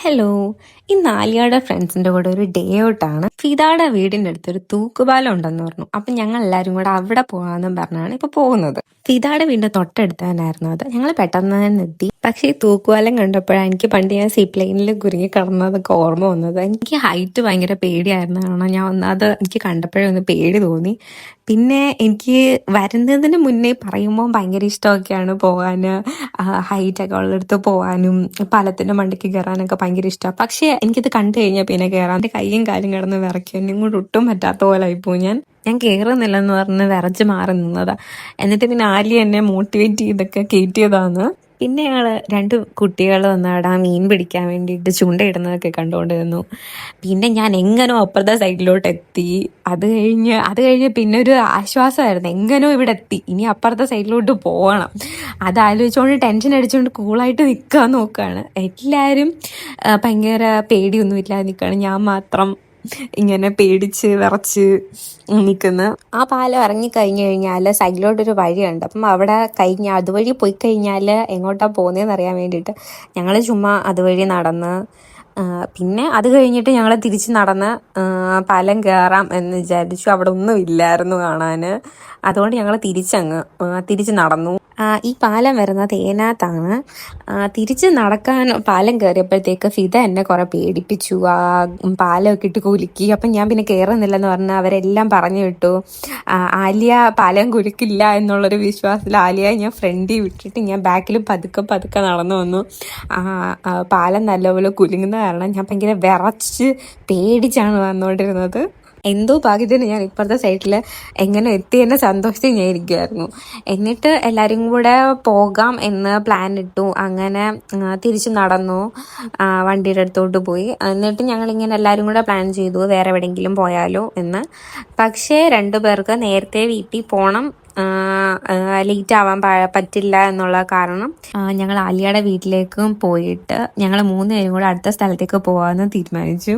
Hello, ഇന്ന് ആലിയയുടെ ഫ്രണ്ട്സിന്റെ കൂടെ ഒരു ഡേ ഔട്ടാണ്. ഫിദയുടെ വീടിന്റെ അടുത്തൊരു തൂക്കുപാലം ഉണ്ടെന്ന് പറഞ്ഞു. അപ്പൊ ഞങ്ങൾ എല്ലാരും കൂടെ അവിടെ പോകാമെന്നും പറഞ്ഞാണ് ഇപ്പൊ പോകുന്നത്. ഫിദയുടെ വീടിന്റെ തൊട്ടടുത്ത് തന്നെയായിരുന്നു അത്. ഞങ്ങൾ പെട്ടെന്ന് തന്നെ എത്തി. പക്ഷേ ഈ തൂക്കുപാലം കണ്ടപ്പോഴാണ് എനിക്ക് പണ്ട് ഞാൻ സീപ്ലെയിനിൽ കുരുങ്ങി കിടന്നതൊക്കെ ഓർമ്മ വന്നത്. എനിക്ക് ഹൈറ്റ് ഭയങ്കര പേടിയായിരുന്നു. കാരണം ഞാൻ ഒന്നത് എനിക്ക് കണ്ടപ്പോഴേ ഒന്ന് പേടി തോന്നി. പിന്നെ എനിക്ക് വരുന്നതിന് മുന്നേ പറയുമ്പോൾ ഭയങ്കര ഇഷ്ടമൊക്കെയാണ് പോകാൻ, ഹൈറ്റൊക്കെ ഉള്ളിടത്ത് പോകാനും പാലത്തിന്റെ മണ്ടയ്ക്ക് കയറാനൊക്കെ ഭയങ്കര ഇഷ്ടമാണ്. പക്ഷേ എനിക്കിത് കണ്ടു കഴിഞ്ഞാൽ പിന്നെ കയറാൻ എൻ്റെ കൈയും കാലും കിടന്ന് വിറയ്ക്കും. എന്നെ കൊണ്ട് ഒട്ടും പറ്റാത്ത പോലെ ആയിപ്പോയി. ഞാൻ കയറുന്നില്ലെന്ന് പറഞ്ഞ് വിറച്ച് മാറി നിന്നതാ. എന്നിട്ട് പിന്നെ ആലി എന്നെ മോട്ടിവേറ്റ് ചെയ്തൊക്കെ കയറ്റിയതാണ്. പിന്നെ ഞങ്ങൾ രണ്ട് കുട്ടികൾ വന്നവിടെ മീൻ പിടിക്കാൻ വേണ്ടിയിട്ട് ചൂണ്ടയിടുന്നതൊക്കെ കണ്ടുകൊണ്ടിരുന്നു. പിന്നെ ഞാൻ എങ്ങനോ അപ്പുറത്തെ സൈഡിലോട്ട് എത്തി. അത് കഴിഞ്ഞ് പിന്നെ ഒരു ആശ്വാസമായിരുന്നു, എങ്ങനോ ഇവിടെ എത്തി, ഇനി അപ്പുറത്തെ സൈഡിലോട്ട് പോകണം. അത് ആലോചിച്ചുകൊണ്ട് ടെൻഷൻ അടിച്ചുകൊണ്ട് കൂളായിട്ട് നിൽക്കാൻ നോക്കുകയാണ്. എല്ലാവരും ഭയങ്കര പേടിയൊന്നുമില്ല നിൽക്കുകയാണ്. ഞാൻ മാത്രം ഇങ്ങനെ പേടിച്ച് വിറച്ച് നിൽക്കുന്നു. ആ പാലം ഇറങ്ങി കഴിഞ്ഞു കഴിഞ്ഞാൽ സൈഡിലോട്ടൊരു വഴിയുണ്ട്. അപ്പം അവിടെ അതുവഴി പോയി കഴിഞ്ഞാൽ എങ്ങോട്ടാ പോകുന്നതെന്ന് അറിയാൻ വേണ്ടിയിട്ട് ഞങ്ങൾ ചുമ്മാ അതുവഴി നടന്ന്, പിന്നെ അത് കഴിഞ്ഞിട്ട് ഞങ്ങൾ തിരിച്ച് നടന്ന് പാലം കയറാം എന്ന് വിചാരിച്ചു. അവിടെ ഒന്നും ഇല്ലായിരുന്നു കാണാൻ. അതുകൊണ്ട് ഞങ്ങൾ തിരിച്ച് നടന്നു. ഈ പാലം വരുന്നത് ഏനാത്താണ്. തിരിച്ച് നടക്കാൻ പാലം കയറിയപ്പോഴത്തേക്ക് ഫിദ എന്നെ കുറെ പേടിപ്പിച്ചു. ആ പാലമൊക്കെ ഇട്ട് കുലുക്കി. അപ്പം ഞാൻ പിന്നെ കയറുന്നില്ലെന്ന് പറഞ്ഞ് അവരെല്ലാം പറഞ്ഞു വിട്ടു. ആലിയ പാലം കുലുക്കില്ല എന്നുള്ളൊരു വിശ്വാസത്തിൽ ആലിയ ഞാൻ ഫ്രണ്ടിൽ വിട്ടിട്ട് ഞാൻ ബാക്കിൽ പതുക്കെ നടന്നു വന്നു. പാലം നല്ലപോലെ കുലുങ്ങുന്ന കാരണം ഞാൻ ഭയങ്കര വിറച്ച് പേടിച്ചാണ് വന്നുകൊണ്ടിരുന്നത്. എന്തോ ഭാഗ്യത്തിന് ഞാൻ ഇപ്പുറത്തെ സൈഡിൽ എങ്ങനെ എത്തിയെന്ന സന്തോഷത്തിൽ ഞാൻ ഇരിക്കുമായിരുന്നു. എന്നിട്ട് എല്ലാവരും കൂടെ പോകാം എന്ന് പ്ലാൻ ഇട്ടു. അങ്ങനെ തിരിച്ച് നടന്നു, വണ്ടിയുടെ അടുത്തോട്ട് പോയി. എന്നിട്ട് ഞങ്ങളിങ്ങനെ എല്ലാവരും കൂടെ പ്ലാൻ ചെയ്തു വേറെ എവിടെയെങ്കിലും പോയാലോ എന്ന്. പക്ഷേ 2 പേർക്ക് നേരത്തെ വീട്ടിൽ പോകണം, ലേറ്റ് ആവാൻ പറ്റില്ല എന്നുള്ള കാരണം ഞങ്ങൾ ആലിയയുടെ വീട്ടിലേക്കും പോയിട്ട് ഞങ്ങൾ 3 പേരും കൂടെ അടുത്ത സ്ഥലത്തേക്ക് പോകാമെന്ന് തീരുമാനിച്ചു.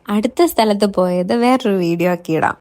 അടുത്ത സ്ഥലത്ത് പോയത് വേറൊരു വീഡിയോ ആക്കി ഇടാം.